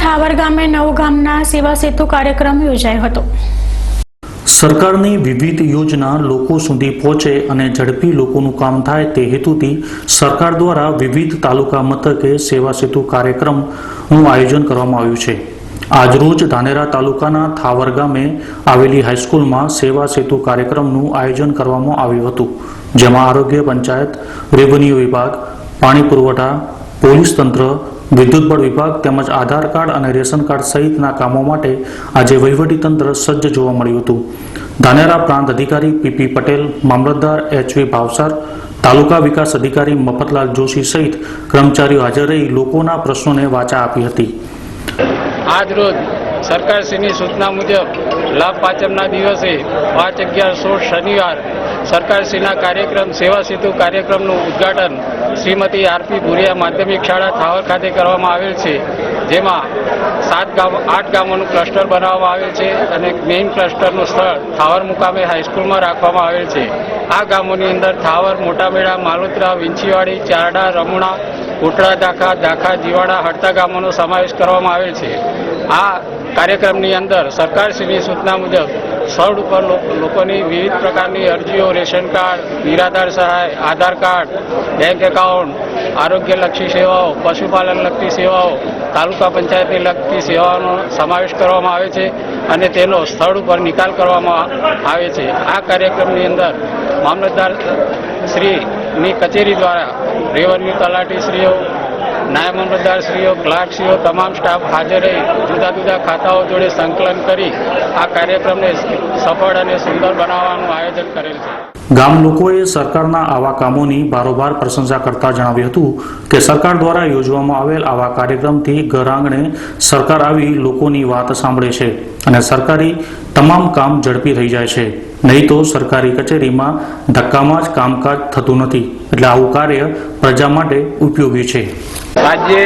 થાવર ગામે નવગામના સેવા સેતુ કાર્યક્રમ યોજાયો હતો। સરકારની વિવિધ યોજના લોકો સુધી પહોંચે અને ઝડપી લોકોનું કામ થાય તે હેતુથી સરકાર દ્વારા વિવિધ તાલુકા મથકે સેવા સેતુ કાર્યક્રમનું આયોજન કરવામાં આવ્યું છે। આજરોજ ધાનેરા તાલુકાના થાવર ગામે આવેલી હાઈસ્કૂલમાં સેવા સેતુ કાર્યક્રમનું આયોજન કરવામાં આવ્યું હતું, જેમાં આરોગ્ય, પંચાયત, રેવન્યુ વિભાગ, પાણી પુરવઠા, પોલીસ તંત્ર, વિદ્યુત બોર્ડ વિભાગ તેમજ આધાર કાર્ડ અને રેશન કાર્ડ સહિતના કામો માટે આજે વહીવટી તંત્ર સજ્જ જોવા મળ્યું હતું। ધાનેરા પ્રાંત અધિકારી પીપી પટેલ, મામલતદાર એચવી ભાવસાર, તાલુકા વિકાસ અધિકારી મફતલાલ જોશી સહિત કર્મચારીઓ હાજર રહી લોકોના પ્રશ્નોને વાચા આપી હતી। આજ રોજ સરકારશ્રીની સૂચના મુજબ લાભ પાંચમના દિવસે 5/11/16 શનિવાર સરકારશ્રીના કાર્યક્રમ સેવા સેતુ કાર્યક્રમનું ઉદ્ઘાટન શ્રીમતી આરપી ભુરિયા માધ્યમિક શાળા થાવર ખાતે કરવામાં આવેલ છે, જેમાં 8 ગામોનું ક્લસ્ટર બનાવવામાં આવેલ છે અને મેઇન ક્લસ્ટરનું સ્થળ થાવર મુકામે હાઈસ્કૂલમાં રાખવામાં આવેલ છે। આ ગામોની અંદર થાવર, મોટામેડા, માલોત્રા, વિંછીવાડી, ચારડા, રમુણા, કોટડા, દાખા, જીવાડા, હડતા ગામોનો સમાવેશ કરવામાં આવેલ છે। આ કાર્યક્રમની અંદર સરકારશ્રીની સૂચના મુજબ સ્થળ ઉપર લોકોની વિવિધ પ્રકારની અરજીઓ, રેશન કાર્ડ, નિરાધાર સહાય, આધાર કાર્ડ, બેંક એકાઉન્ટ, આરોગ્યલક્ષી સેવાઓ, પશુપાલનલક્ષી સેવાઓ, તાલુકા પંચાયતની લગતી સેવાઓનો સમાવેશ કરવામાં આવે છે અને તેનો સ્થળ ઉપર નિકાલ કરવામાં આવે છે। આ કાર્યક્રમની અંદર મામલતદાર શ્રીની કચેરી દ્વારા રેવન્યુ તલાટીશ્રીઓ, નાયબ મામલતદારશ્રીઓ, ક્લાર્કશ્રીઓ તમામ સ્ટાફ હાજર રહી જુદા જુદા ખાતાઓ જોડે સંકલન કરી આ કાર્યક્રમને સફળ અને સુંદર બનાવવાનું આયોજન કરેલ છે। ગામ લોકોએ સરકારના આવા કામોની બારોબાર પ્રશંસા કરતા જણાવ્યું હતું કે સરકાર દ્વારા યોજવામાં આવેલ આવા કાર્યક્રમથી ઘર આંગણે સરકાર આવી લોકોની વાત સાંભળે છે અને સરકારી તમામ કામ ઝડપી થઈ જાય છે, નહીં તો સરકારી કચેરીમાં ધક્કામાં જ કામકાજ થતું નથી, એટલે આવું કાર્ય પ્રજા માટે ઉપયોગી છે। આજે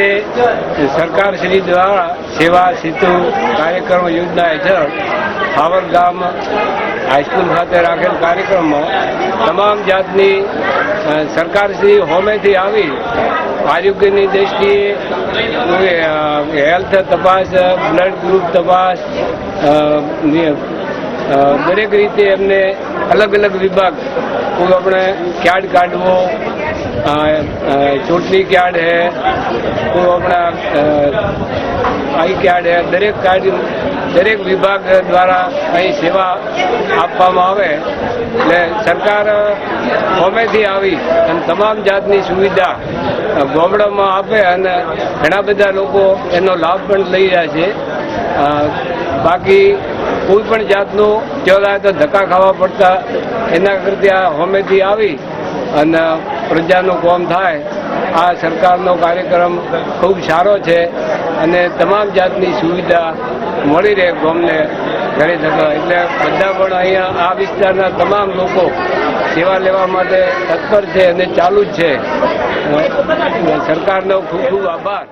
સરકાર શ્રી દ્વારા સેવા સેતુ કાર્યક્રમ યોજના હેઠળ થાવર ગામ હાઈસ્કૂલ ખાતે રાખેલ કાર્યક્રમમાં તમામ જાતની સરકારશ્રી હોમેથી આવી આરોગ્યની દ્રષ્ટિએ હેલ્થ તપાસ, બ્લડ ગ્રુપ તપાસ, દરેક રીતે એમને અલગ અલગ વિભાગ, કોઈ આપણે કાર્ડ કાઢવો, ચૂંટણી કાર્ડ है, કોઈ આપણા आई કાર્ડ है, દરેક વિભાગ દ્વારા અહીં સેવા આપવામાં આવે। એટલે સરકાર હોમેથી આવી અને તમામ જાતની સુવિધા ગામડામાં આપે અને ઘણા બધા લોકો એનો લાભ પણ લઈ રહ્યા છે। બાકી કોઈ પણ જાતનું જોડાય તો ધક્કા ખાવા પડતા એના કરતા હોમેથી આવી અને પ્રજાનું કામ થાય। આ સરકારનો કાર્યક્રમ ખૂબ સારો છે અને તમામ જાતની સુવિધા મળી રહે ગામને કરી શકે, એટલે બધા પણ અહીંયા આ વિસ્તારના તમામ લોકો સેવા લેવા માટે તત્પર છે અને ચાલુ જ છે। સરકારનો ખૂબ ખૂબ આભાર।